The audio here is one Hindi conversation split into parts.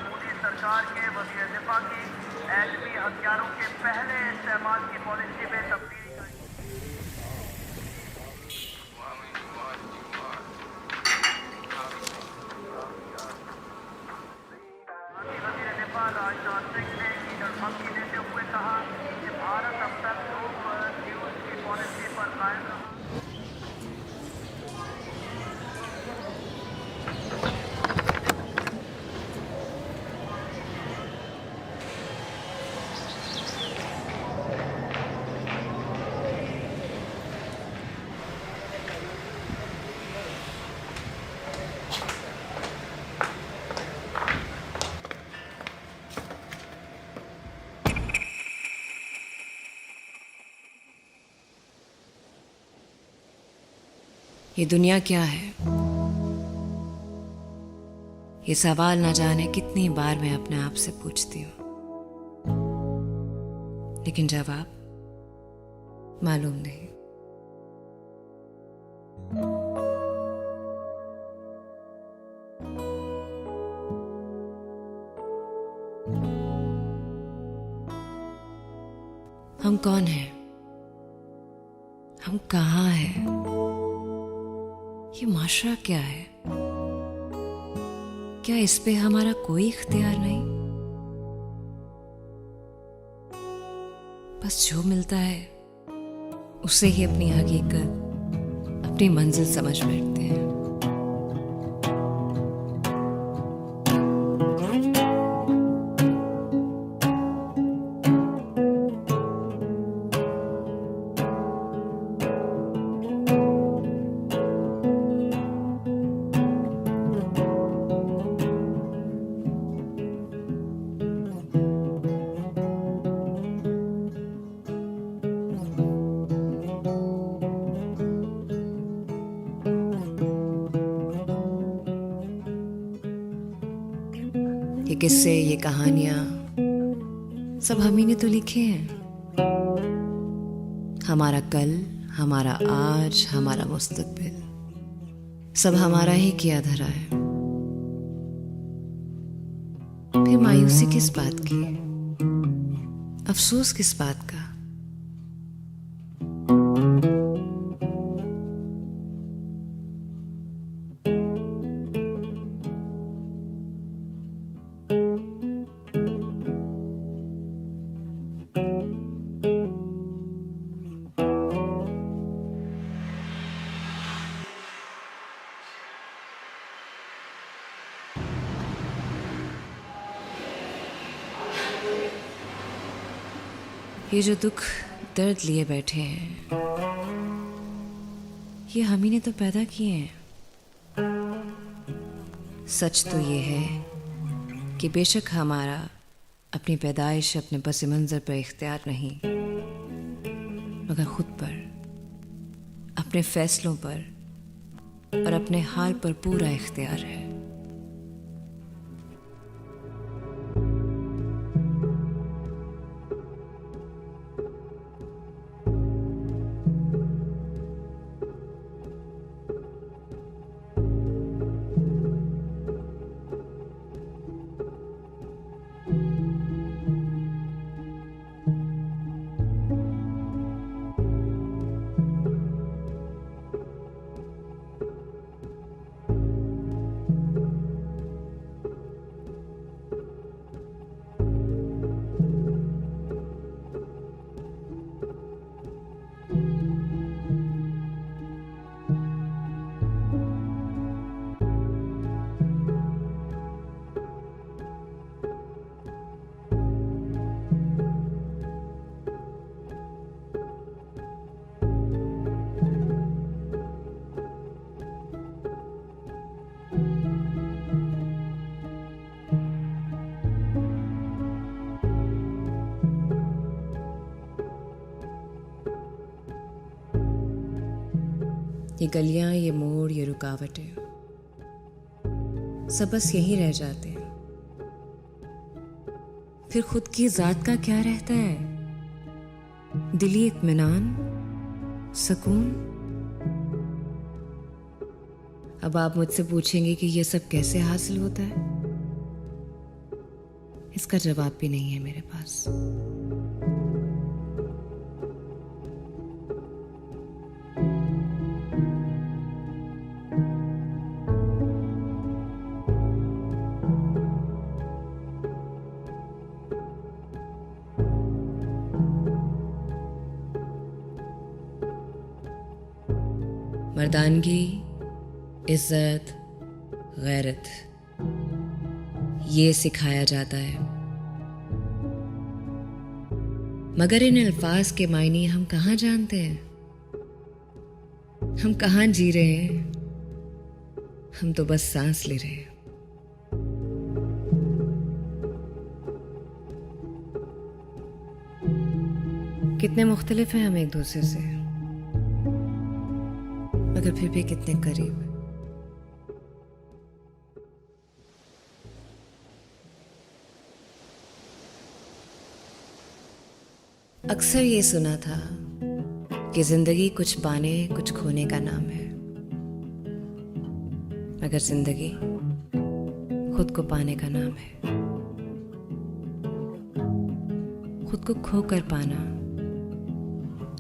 मोदी सरकार के वज़ीर दिफा की एटमी हथियारों के पहले इस्तेमाल की पॉलिसी में तब्दीली का भारतीय वज़ीर दिफा राजनाथ सिंह ने ईदर धमकी देते हुए कहा कि भारत अब तक न्यूज़ की पॉलिसी पर कायम रहा। ये दुनिया क्या है, ये सवाल न जाने कितनी बार मैं अपने आप से पूछती हूँ, लेकिन जवाब मालूम नहीं। हम कौन हैं? हम कहाँ हैं? ये माशरा क्या है? क्या इस पे हमारा कोई इख्तियार नहीं? बस जो मिलता है उसे ही अपनी हकीकत, अपनी मंजिल समझ बैठते हैं। ये किस्से, ये कहानियां सब हम ही ने तो लिखे हैं। हमारा कल, हमारा आज, हमारा मुस्तकबिल सब हमारा ही किया धरा है। फिर मायूसी किस बात की, अफसोस किस बात का? ये जो दुख दर्द लिए बैठे हैं, ये हम ही ने तो पैदा किए हैं। सच तो ये है कि बेशक हमारा अपनी पैदाइश, अपने पस मंज़र पर इख्तियार नहीं, मगर खुद पर, अपने फैसलों पर और अपने हाल पर पूरा इख्तियार है। ये गलियां, ये मोड़, ये रुकावटें सब बस यहीं रह जाते हैं। फिर खुद की जात का क्या रहता है? दिली इत्मीनान, सुकून। अब आप मुझसे पूछेंगे कि ये सब कैसे हासिल होता है? इसका जवाब भी नहीं है मेरे पास। मर्दानगी, इज्जत, गैरत, ये सिखाया जाता है, मगर इन अल्फाज के मायने हम कहाँ जानते हैं? हम कहाँ जी रहे हैं? हम तो बस सांस ले रहे हैं। कितने मुख्तलिफ हैं हम एक दूसरे से, मगर फिर भी कितने करीब। अक्सर ये सुना था कि जिंदगी कुछ पाने कुछ खोने का नाम है, मगर जिंदगी खुद को पाने का नाम है। खुद को खोकर पाना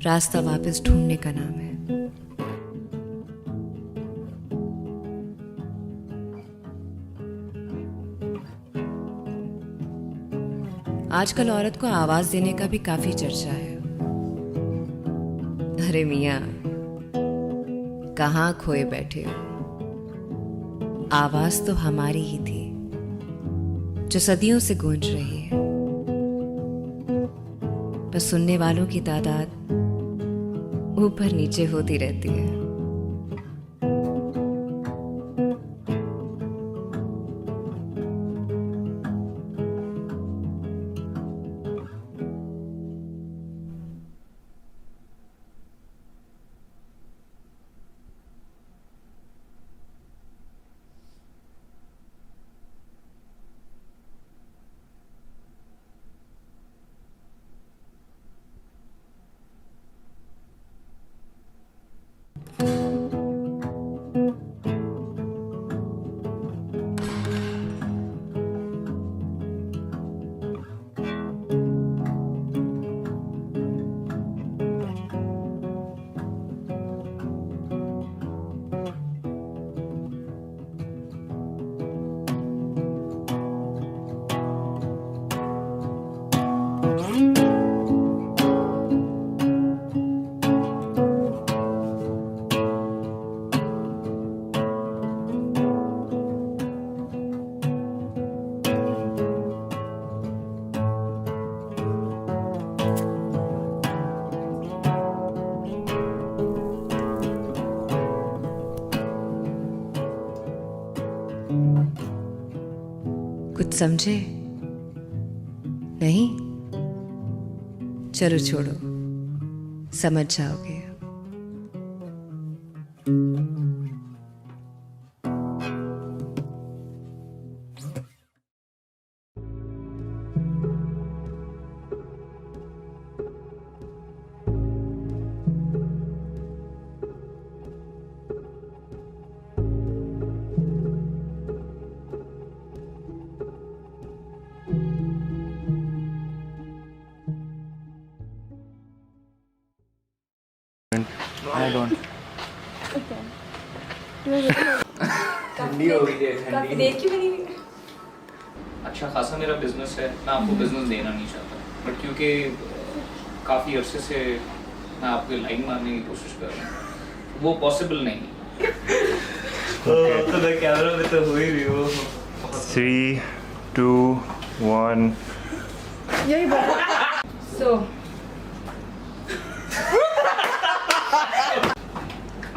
रास्ता वापस ढूंढने का नाम है। आजकल औरत को आवाज देने का भी काफी चर्चा है। अरे मियां, कहाँ खोए बैठे हो? आवाज तो हमारी ही थी, जो सदियों से गूंज रही है। बस सुनने वालों की तादाद ऊपर नीचे होती रहती है। कुछ समझे? नहीं? चलो छोड़ो, समझ जाओगे। I don't. ठंडी हो गई है ठंडी। देख के बनी हुई। अच्छा खासा मेरा बिजनेस है, मैं आपको बिजनेस देना नहीं चाहता, बट क्योंकि काफ़ी अरसे से मैं आपको लाइन मारने की कोशिश कर रहा हूँ, वो पॉसिबल नहीं। तो कैमरा में तो हो ही रही हो। 3, 2, 1. यही बात। So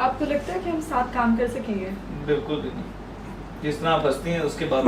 आपको लगता है कि हम साथ काम कर सकेंगे? बिल्कुल भी नहीं। जिस तरह आप हंसती हैं उसके बाद